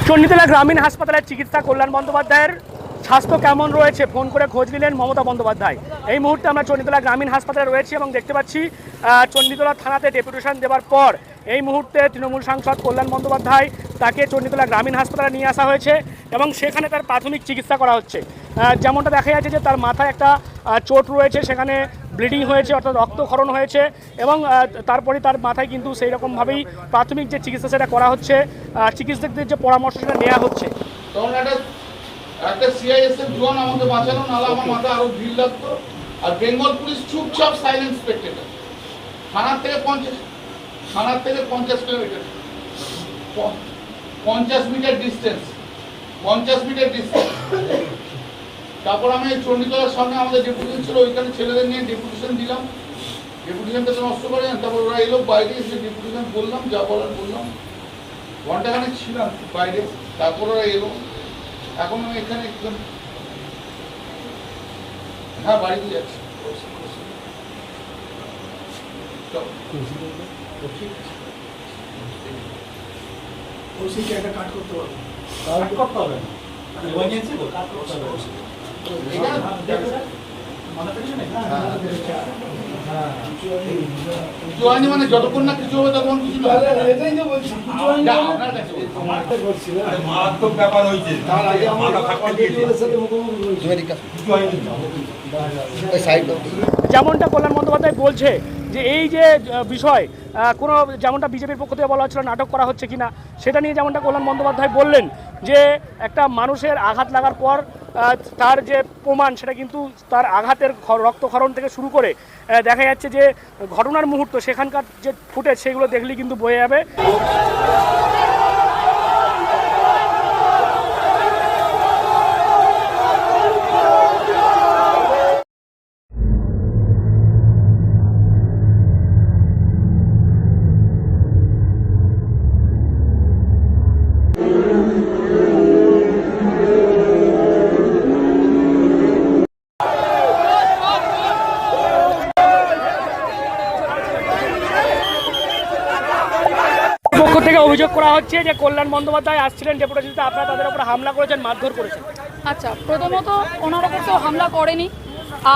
চণ্ডীতলা গ্রামীণ হাসপাতালের চিকিৎসা কল্যাণ বন্দ্যোপাধ্যায়ের স্বাস্থ্য কেমন রয়েছে ফোন করে খোঁজ নিলেন মমতা বন্দ্যোপাধ্যায়। এই মুহূর্তে আমরা চণ্ডীতলা গ্রামীণ হাসপাতালে রয়েছি এবং দেখতে পাচ্ছি চণ্ডীতলা থানাতে ডেপুটেশন দেওয়ার পর এই মুহূর্তে তৃণমূল সাংসদ কল্যাণ বন্দ্যোপাধ্যায় তাকে চণ্ডীতলা গ্রামীণ হাসপাতালে নিয়ে আসা হয়েছে এবং সেখানে তার প্রাথমিক চিকিৎসা করা হচ্ছে। যেমনটা দেখা যাচ্ছে যে তার মাথায় একটা চোট রয়েছে, সেখানে ব্লিডিং হয়েছে অর্থাৎ রক্তক্ষরণ হয়েছে এবং তারপরে তার মাথায় কিন্তু সেই রকমভাবেই প্রাথমিক যে চিকিৎসা সেটা করা হচ্ছে, চিকিৎসকদের যে পরামর্শ সেটা নেওয়া হচ্ছে। একটা সিআইএসএফ জোন আমাকে বাঁচানো, নাহলে আমার মাথা আরো ভিড় লাগতো। আর বেঙ্গল পুলিশ চুপচাপ সাইলেন্ট স্পেক্টেটর। থানার থেকে 50 kilometre, 50 metre distance, 50 metre distance. তারপর আমি চণ্ডীতলার সামনে আমাদের ডেপুটেশন ছিল, ওইখানে ছেলেদের নিয়ে ডেপুটেশন দিলাম। ডেপুটেশনটা তো নষ্ট করে না, তারপর ওরা এলো বাইরে এসে ডেপুটেশন বললাম, যা বলার বললাম। ঘন্টাখানেক ছিলাম বাইরে, তারপর ওরা এলো। এখন আমি এখানে একদম বাড়িতে যাচ্ছি। মানে যতক্ষণ না কিছু হবে তখন কিছু মারাত্মক ব্যাপার হয়েছে। যেমনটা কল্যাণ বন্দ্যোপাধ্যায় বলছে যে এই যে বিষয় কোনো যেমনটা বিজেপির পক্ষ থেকে বলা হচ্ছিল নাটক করা হচ্ছে কিনা, সেটা নিয়ে যেমনটা কল্যাণ বন্দ্যোপাধ্যায় বললেন যে একটা মানুষের আঘাত লাগার পর তার যে প্রমাণ সেটা কিন্তু তার আঘাতের রক্তক্ষরণ থেকে শুরু করে দেখা যাচ্ছে যে ঘটনার মুহূর্ত, সেখানকার যে ফুটেজ সেগুলো দেখলেই কিন্তু বয়ে যাবে। পক্ষ থেকে অভিযোগ করা হচ্ছে যে কল্যাণ বন্দ্যোপাধ্যায় আসছিলেন ডেপুটেশনে, আপনারা তাদের উপর হামলা করেছেন, মারধর করেছেন। আচ্ছা, প্রথমত ওনার ওপর তো হামলা করেনি।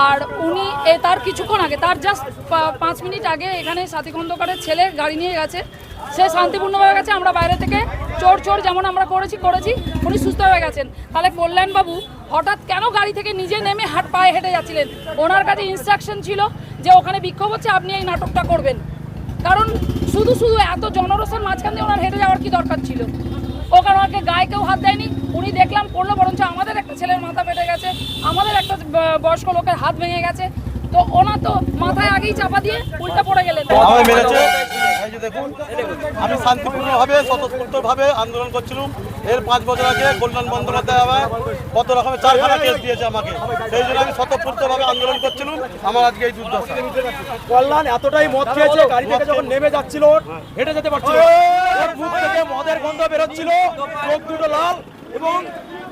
আর উনি তার কিছুক্ষণ আগে, তার জাস্ট 5 মিনিট আগে এখানে সাথী খন্দকারের ছেলে গাড়ি নিয়ে গেছে, সে শান্তিপূর্ণভাবে গেছে। আমরা বাইরে থেকে চোর যেমন আমরা করেছি উনি সুস্থ হয়ে গেছেন। তাহলে কল্যাণবাবু হঠাৎ কেন গাড়ি থেকে নিজে নেমে পায়ে হেঁটে যাচ্ছিলেন? ওনার কাছে ইনস্ট্রাকশন ছিল যে ওখানে বিক্ষোভ হচ্ছে, আপনি এই নাটকটা করবেন। কারণ শুধু এত জনরোষের মাঝখান দিয়ে ওনার হেঁটে যাওয়ার কি দরকার ছিল? ওখানে ওকে গায়ে কেউ হাত দেয়নি, উনি দেখলাম করলো, বরঞ্চ আমাদের একটা ছেলের মাথা ফেটে গেছে, আমাদের একটা বয়স্ক লোকের হাত ভেঙে গেছে। তো ওনার তো মাথায় আগেই চাপা দিয়ে উল্টা পড়ে গেলেন। দেখুন, আমি শান্তিপূর্ণভাবে স্বতঃস্ফূর্তভাবে আন্দোলন করছিলাম। এর 5 বছর আগে কল্যাণ বন্দ্যোপাধ্যায় আমার কত রকমের 4খানা কেস দিয়েছে আমাকে, সেই জন্য আমি স্বতঃস্ফূর্তভাবে আন্দোলন করছিলাম। আমার আজকে এই দুর্দশা। কল্যাণ এতটাই মদ খেয়েছে, গাড়ি থেকে যখন নেমে যাচ্ছিল হেঁটে যেতে পারছিল, ওর মুখ থেকে মদের গন্ধ বেরোচ্ছিল, চোখ দুটো লাল, এবং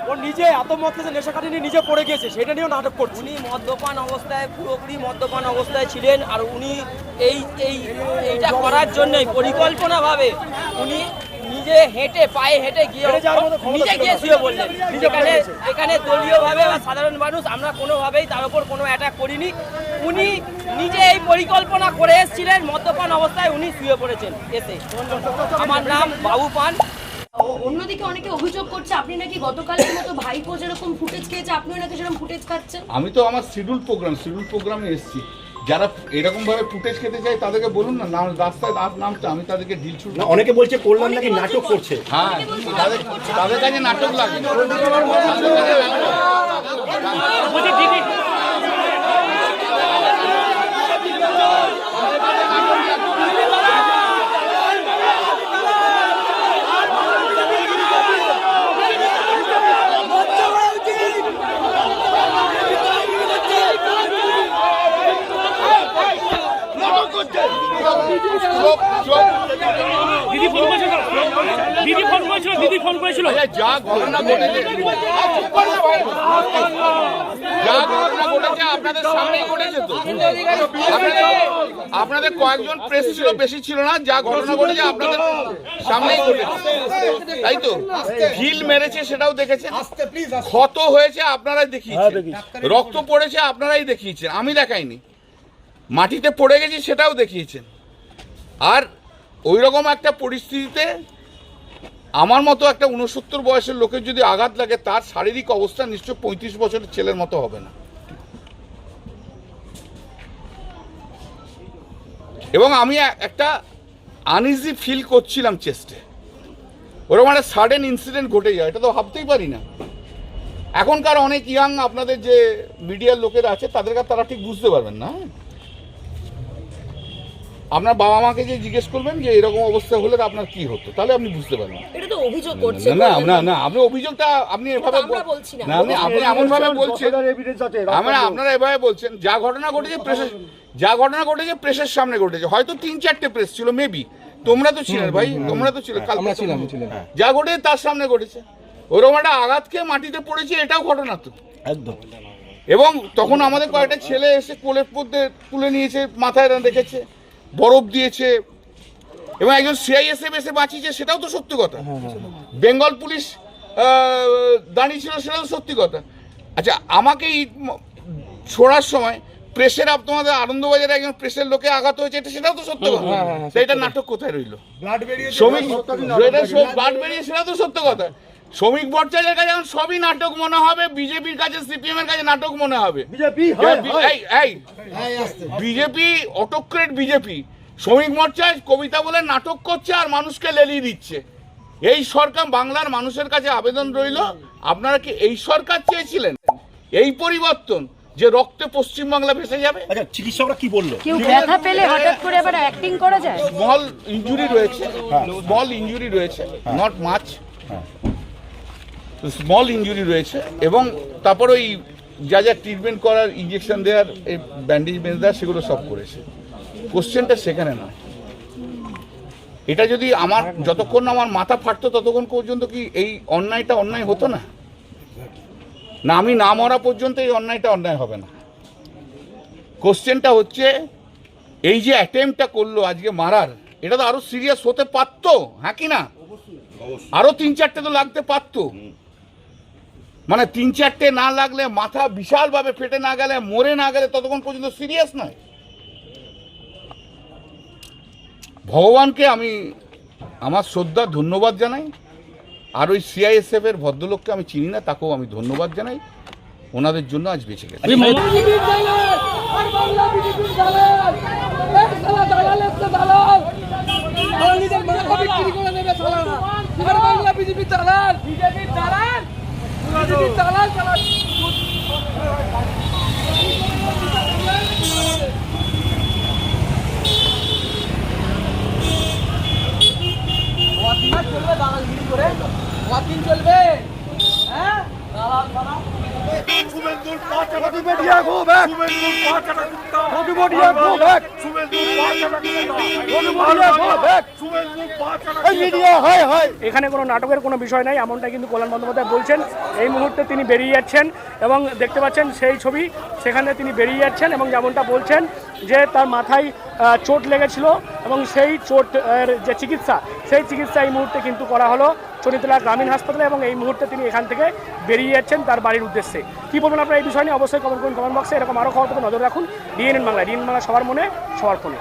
ও নিজে এত মদ খেয়েছে, নেশা কাটিয়ে নিজে পড়ে গিয়েছে, সেটা নিয়েও নাটক করছে। উনি মদ্যপান অবস্থায়, পুরোপুরি মদ্যপান অবস্থায় ছিলেন। আর উনি এইটা করার জন্যই পরিকল্পনাভাবে উনি নিজে পায়ে হেঁটে গিয়ে নিজে গিয়ে শুয়ে বললেন। এখানে দলীয়ভাবে বা সাধারণ মানুষ আমরা কোনোভাবেই তার উপর কোনো অ্যাটাক করিনি। উনি নিজে এই পরিকল্পনা করে এসেছিলেন, মদ্যপান অবস্থায় উনি শুয়ে পড়েছেন এসে। আমার নাম বাবু পান। অন্যদিকে অনেকে অভিযোগ করছে আপনি নাকি গতকালের মতো ভাইপো যেরকম ফুটেজ খেয়েছে আপনিও নাকি সেরকম ফুটেজ খাচ্ছেন। আমি তো আমার শিডিউল প্রোগ্রামে এসেছি। যারা এরকম ভাবে ফুটেজ খেতে চায় তাদেরকে বলুন না, রাস্তায় নামতে, আমি তাদেরকে ঢিল ছুড়ব। অনেকে বলছে কল্যাণ নাকি নাটক করছে। হ্যাঁ, তাদের কাছে নাটক লাগে। দিদি ফোন করছে, দিদি ফোন করেছিল, দিদি ফোন করেছিল। যা ঘটনা ঘটেছে, যা ঘটনা ঘটেছে আপনাদের সামনেই ঘটেছে তো। আপনাদের কয়েকজন প্রেস ছিল, বেশি ছিল না। যা ঘটনা ঘটেছে আপনাদের সামনেই ঘটেছে, তাই তো। ঢিল মেরেছে সেটাও দেখেছেন, ক্ষত হয়েছে আপনারাই দেখিয়েছেন, রক্ত পড়েছে আপনারাই দেখিয়েছেন, আমি দেখাইনি। মাটিতে পড়ে গেছি সেটাও দেখিয়েছেন। আর ওই রকম একটা পরিস্থিতিতে আমার মতো একটা 69 বয়সের লোকের যদি আঘাত লাগে, তার শারীরিক অবস্থা নিশ্চয় 35 বছরের ছেলের মতো হবে না। এবং আমি একটা আনইজি ফিল করছিলাম চেস্টে, ওরকম একটা সাডেন ইনসিডেন্ট ঘটে যায়, এটা তো ভাবতেই পারি না। এখনকার অনেক ইয়াং আপনাদের যে মিডিয়ার লোকেরা আছে তারা ঠিক বুঝতে পারবেন না। আপনার বাবা মাকে যে জিজ্ঞেস করবেন যে এরকম অবস্থা হলে আপনার কি হতো, তাহলে আপনি বুঝতে পারবেন। এটা তো অভিযোগ করছে। না না না, আপনি অভিযোগটা আপনি এভাবে না, আপনি এমন ভাবে বলছেন, আপনারা এভাবে বলছেন। যা ঘটনা ঘটেছে প্রেসের সামনে ঘটেছে, হয়তো 3-4টে প্রেস ছিল মেবি, তোমরা তো ছিলেন ভাই, তোমরা তো ছিলেন, যা ঘটেছে তার সামনে ঘটেছে। ওরকম একটা আঘাত খেয়ে মাটিতে পড়েছে, এটাও ঘটনা তো একদম। এবং তখন আমাদের কয়েকটা ছেলে এসে কোলের মধ্যে তুলে নিয়েছে, মাথায় রেখেছে, বরফ দিয়েছে, এবং একজন সিআইএসএফ এসে বাঁচিয়েছে, সেটাও তো সত্যি কথা। বেঙ্গল পুলিশ দাঁড়িয়ে ছিল, সেটাও তো সত্যি কথা। আচ্ছা, আমাকে ছোড়ার সময় প্রেসের, তোমাদের আনন্দবাজারে একজন প্রেসের লোকে আঘাত হয়েছে, এটা সেটাও তো সত্য কথা। এটা নাটক কোথায় রইল? শ্রমিক ব্লাড বেরিয়ে, সেটা তো সত্য কথা। শ্রমিক ভট্টাচার্যের কাছে এখন সবই নাটক মনে হবে, বিজেপির কাছে, সিপিএম এর কাছে নাটক মনে হবে। বিজেপি অটোক্রেট, বিজেপি শ্রমিক মোর্চায় কবিতা বলে নাটক করছে আর মানুষকে লেলিয়ে দিচ্ছে। এই সরকার, বাংলার মানুষের কাছে আবেদন রইল, আপনারা কি এই সরকার চেয়েছিলেন, এই পরিবর্তন, যে রক্তে পশ্চিমবাংলা ভেসে যাবে? আচ্ছা, চিকিৎসকরা কি বললো? কেউ ব্যথা পেলে হঠাৎ করে আবার অ্যাক্টিং করা যায়? স্মল ইনজুরি রয়েছে, নট মাচ, স্মল ইনজুরি রয়েছে। এবং তারপর ওই যা যা ট্রিটমেন্ট করার, ইঞ্জেকশন দেওয়ার, এই ব্যান্ডেজ বেঁধে দেওয়ার, সেগুলো সব করেছে। কোশ্চেনটা সেখানে নয়। এটা যদি আমার, যতক্ষণ না আমার মাথা ফাটতো ততক্ষণ পর্যন্ত কি এই অন্যায়টা অন্যায় হতো না? না, আমি না মরা পর্যন্ত এই অন্যায়টা অন্যায় হবে না। কোশ্চেনটা হচ্ছে, এই যে অ্যাটেম্পটা করলো আজকে মারার, এটা তো আরো সিরিয়াস হতে পারতো, হ্যাঁ কি না? আরো 3-4টে তো লাগতে পারতো। মানে 3-4টে না লাগলে, মাথা বিশালভাবে ফেটে না গেলে, মরে না গেলে, ততক্ষণ পর্যন্ত সিরিয়াস নয়। ভগবানকে আমি আমার শ্রদ্ধা, ধন্যবাদ জানাই। আর ওই সিআইএসএফ এর ভদ্রলোককে আমি চিনি না, তাকেও আমি ধন্যবাদ জানাই, ওনাদের জন্য আজ বেঁচে গেছে। চলবে, হ্যাঁ? এখানে কোনো নাটকের কোনো বিষয় নাই, এমনটা কিন্তু কল্যাণ বন্দ্যোপাধ্যায় বলছেন। এই মুহূর্তে তিনি বেরিয়ে যাচ্ছেন এবং দেখতে পাচ্ছেন সেই ছবি, সেখানে তিনি বেরিয়ে যাচ্ছেন এবং যেমনটা বলছেন যে তার মাথায় চোট লেগেছিল এবং সেই চোটের যে চিকিৎসা, সেই চিকিৎসা এই মুহূর্তে কিন্তু করা হলো চণ্ডীতলা গ্রামীণ হাসপাতালে, এবং এই মুহূর্তে তিনি এখান থেকে বেরিয়ে যাচ্ছেন তার বাড়ির উদ্দেশ্যে। কী বলবেন আপনারা এই বিষয় নিয়ে? অবশ্যই কমেন্ট করুন কমেন্ট বক্সে। এরকম আরও খবর পেতে নজর রাখুন ডিএনএন বাংলা। ডিএনএন বাংলা সবার মনে, সবার ফোনে।